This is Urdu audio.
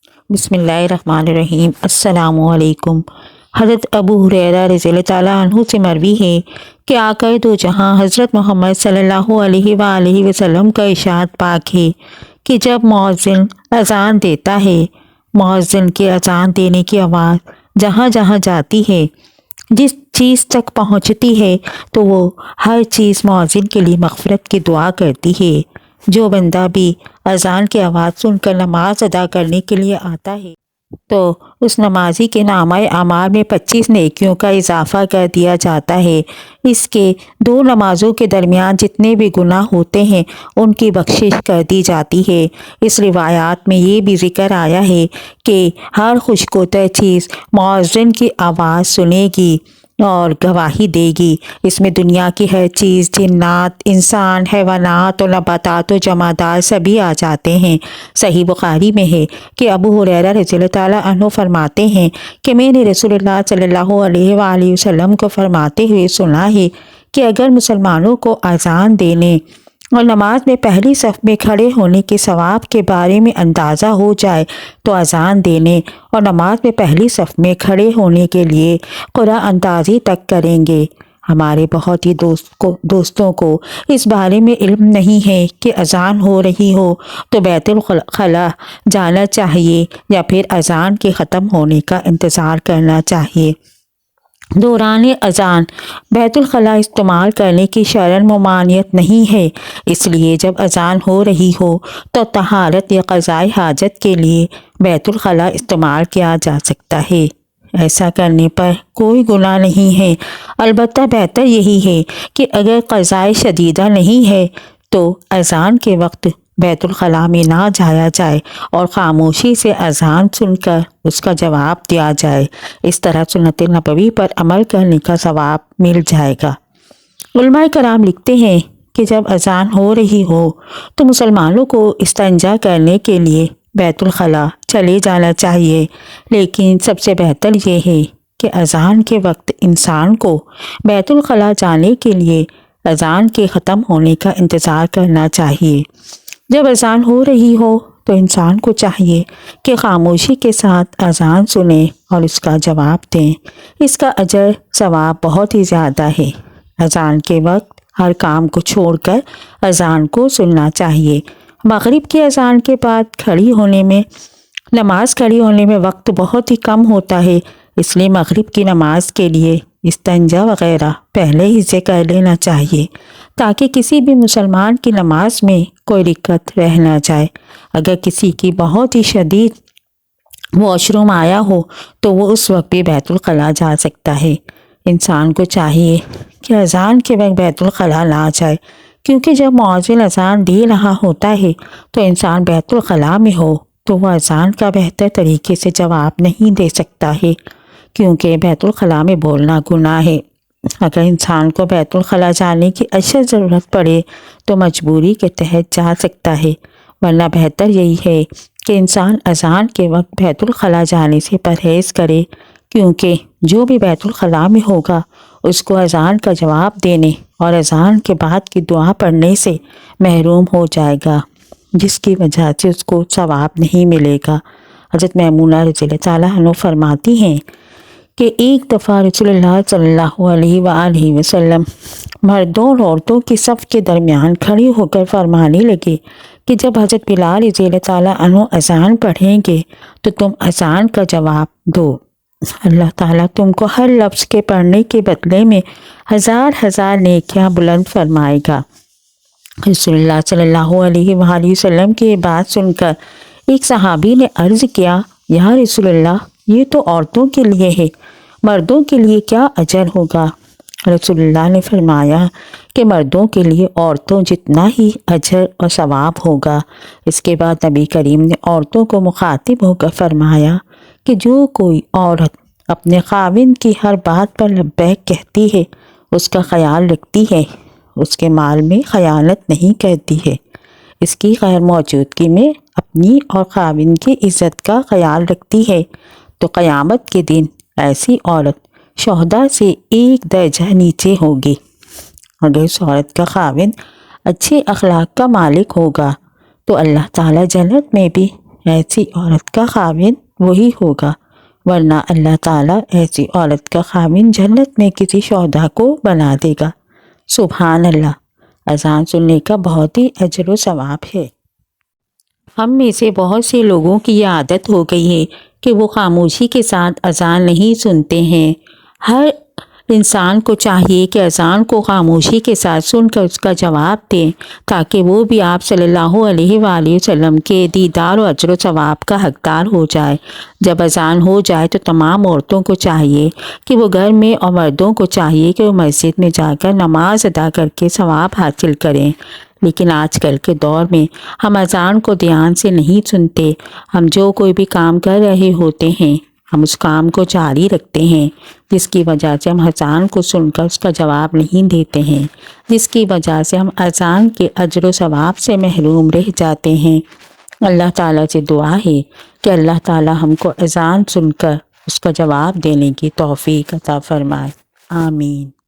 بسم اللہ الرحمن الرحیم۔ السلام علیکم۔ حضرت ابو ہریرہ رضی اللہ تعالیٰ عنہ سے مروی ہے کہ آقا دو جہاں حضرت محمد صلی اللہ علیہ وآلہ وسلم کا ارشاد پاک ہے کہ جب مؤذن اذان دیتا ہے، مؤذن کے اذان دینے کی آواز جہاں جہاں جاتی ہے، جس چیز تک پہنچتی ہے تو وہ ہر چیز مؤذن کے لیے مغفرت کی دعا کرتی ہے۔ جو بندہ بھی اذان کی آواز سن کر نماز ادا کرنے کے لیے آتا ہے تو اس نمازی کے نامہ اعمال میں 25 نیکیوں کا اضافہ کر دیا جاتا ہے۔ اس کے دو نمازوں کے درمیان جتنے بھی گناہ ہوتے ہیں ان کی بخشش کر دی جاتی ہے۔ اس روایات میں یہ بھی ذکر آیا ہے کہ ہر خوشگوار چیز مؤذن کی آواز سنے گی اور گواہی دے گی۔ اس میں دنیا کی ہر چیز، جنات، انسان، حیوانات اور نباتات و جمادات سبھی آ جاتے ہیں۔ صحیح بخاری میں ہے کہ ابو ہریرہ رضی اللہ تعالیٰ عنہ فرماتے ہیں کہ میں نے رسول اللہ صلی اللہ علیہ وآلہ وسلم کو فرماتے ہوئے سنا ہے کہ اگر مسلمانوں کو اذان دینے اور نماز میں پہلی صف میں کھڑے ہونے کے ثواب کے بارے میں اندازہ ہو جائے تو اذان دینے اور نماز میں پہلی صف میں کھڑے ہونے کے لیے قرآن اندازی تک کریں گے۔ ہمارے بہت ہی دوستوں کو اس بارے میں علم نہیں ہے کہ اذان ہو رہی ہو تو بیت الخلاء جانا چاہیے یا پھر اذان کے ختم ہونے کا انتظار کرنا چاہیے۔ دوران اذان بیت الخلاء استعمال کرنے کی شرعاً ممانعت نہیں ہے، اس لیے جب اذان ہو رہی ہو تو طہارت یا قضاء حاجت کے لیے بیت الخلاء استعمال کیا جا سکتا ہے۔ ایسا کرنے پر کوئی گناہ نہیں ہے، البتہ بہتر یہی ہے کہ اگر قضاء شدیدہ نہیں ہے تو اذان کے وقت بیت الخلاء میں نہ جایا جائے اور خاموشی سے اذان سن کر اس کا جواب دیا جائے۔ اس طرح سنت نبوی پر عمل کرنے کا ثواب مل جائے گا۔ علماء کرام لکھتے ہیں کہ جب اذان ہو رہی ہو تو مسلمانوں کو استنجا کرنے کے لیے بیت الخلاء چلے جانا چاہیے، لیکن سب سے بہتر یہ ہے کہ اذان کے وقت انسان کو بیت الخلاء جانے کے لیے اذان کے ختم ہونے کا انتظار کرنا چاہیے۔ جب اذان ہو رہی ہو تو انسان کو چاہیے کہ خاموشی کے ساتھ اذان سنیں اور اس کا جواب دیں۔ اس کا اجر ثواب بہت ہی زیادہ ہے۔ اذان کے وقت ہر کام کو چھوڑ کر اذان کو سننا چاہیے۔ مغرب کی اذان کے بعد نماز کھڑی ہونے میں وقت بہت ہی کم ہوتا ہے، اس لیے مغرب کی نماز کے لیے استنجا وغیرہ پہلے ہی سے کر لینا چاہیے تاکہ کسی بھی مسلمان کی نماز میں کوئی دقت رہ نہ جائے۔ اگر کسی کی بہت ہی شدید واش روم آیا ہو تو وہ اس وقت بھی بیت الخلاء جا سکتا ہے۔ انسان کو چاہیے کہ اذان کے وقت بیت الخلاء نہ جائے، کیونکہ جب مؤذن اذان دے رہا ہوتا ہے تو انسان بیت الخلاء میں ہو تو وہ اذان کا بہتر طریقے سے جواب نہیں دے سکتا ہے، کیونکہ بیت الخلاء میں بولنا گناہ ہے۔ اگر انسان کو بیت الخلاء جانے کی اشد ضرورت پڑے تو مجبوری کے تحت جا سکتا ہے، ورنہ بہتر یہی ہے کہ انسان اذان کے وقت بیت الخلاء جانے سے پرہیز کرے، کیونکہ جو بھی بیت الخلاء میں ہوگا اس کو اذان کا جواب دینے اور اذان کے بعد کی دعا پڑھنے سے محروم ہو جائے گا، جس کی وجہ سے اس کو ثواب نہیں ملے گا۔ حضرت میمونہ رضی اللہ تعالیٰ عنہ فرماتی ہیں کہ ایک دفعہ رسول اللہ صلی اللہ علیہ وآلہ وسلم مردوں اور عورتوں کی صف کے درمیان کھڑے ہو کر فرمانے لگے کہ جب حضرت بلال رضی اللہ تعالیٰ عنہ اذان پڑھیں گے تو تم اذان کا جواب دو، اللہ تعالیٰ تم کو ہر لفظ کے پڑھنے کے بدلے میں ہزار نیکیاں بلند فرمائے گا۔ رسول اللہ صلی اللہ علیہ وآلہ وسلم کی یہ بات سن کر ایک صحابی نے عرض کیا، یا رسول اللہ یہ تو عورتوں کے لیے ہے، مردوں کے لیے کیا اجر ہوگا؟ رسول اللہ نے فرمایا کہ مردوں کے لیے عورتوں جتنا ہی اجر اور ثواب ہوگا۔ اس کے بعد نبی کریم نے عورتوں کو مخاطب ہو کر فرمایا کہ جو کوئی عورت اپنے خاوند کی ہر بات پر لبیک کہتی ہے، اس کا خیال رکھتی ہے، اس کے مال میں خیانت نہیں کرتی ہے، اس کی غیر موجودگی میں اپنی اور خاوند کی عزت کا خیال رکھتی ہے، تو قیامت کے دن ایسی عورت شہداء سے ایک درجہ نیچے ہوگی۔ اگر اس عورت کا خاوند اچھے اخلاق کا مالک ہوگا تو اللہ تعالیٰ جنت میں بھی ایسی عورت کا خاوند وہی ہوگا، ورنہ اللہ تعالیٰ ایسی عورت کا خاوند جنت میں کسی شہدا کو بنا دے گا۔ سبحان اللہ! اذان سننے کا بہت ہی اجر و ثواب ہے۔ ہم میں سے بہت سے لوگوں کی یہ عادت ہو گئی ہے کہ وہ خاموشی کے ساتھ اذان نہیں سنتے ہیں۔ ہر انسان کو چاہیے کہ اذان کو خاموشی کے ساتھ سن کر اس کا جواب دیں، تاکہ وہ بھی آپ صلی اللہ علیہ وآلہ وسلم کے دیدار و اجر و ثواب کا حقدار ہو جائے۔ جب اذان ہو جائے تو تمام عورتوں کو چاہیے کہ وہ گھر میں، اور مردوں کو چاہیے کہ وہ مسجد میں جا کر نماز ادا کر کے ثواب حاصل کریں۔ لیکن آج کل کے دور میں ہم اذان کو دھیان سے نہیں سنتے۔ ہم جو کوئی بھی کام کر رہے ہوتے ہیں، ہم اس کام کو جاری رکھتے ہیں، جس کی وجہ سے ہم اذان کو سن کر اس کا جواب نہیں دیتے ہیں، جس کی وجہ سے ہم اذان کے اجر و ثواب سے محروم رہ جاتے ہیں۔ اللہ تعالیٰ سے دعا ہے کہ اللہ تعالیٰ ہم کو اذان سن کر اس کا جواب دینے کی توفیق عطا فرمائے۔ آمین۔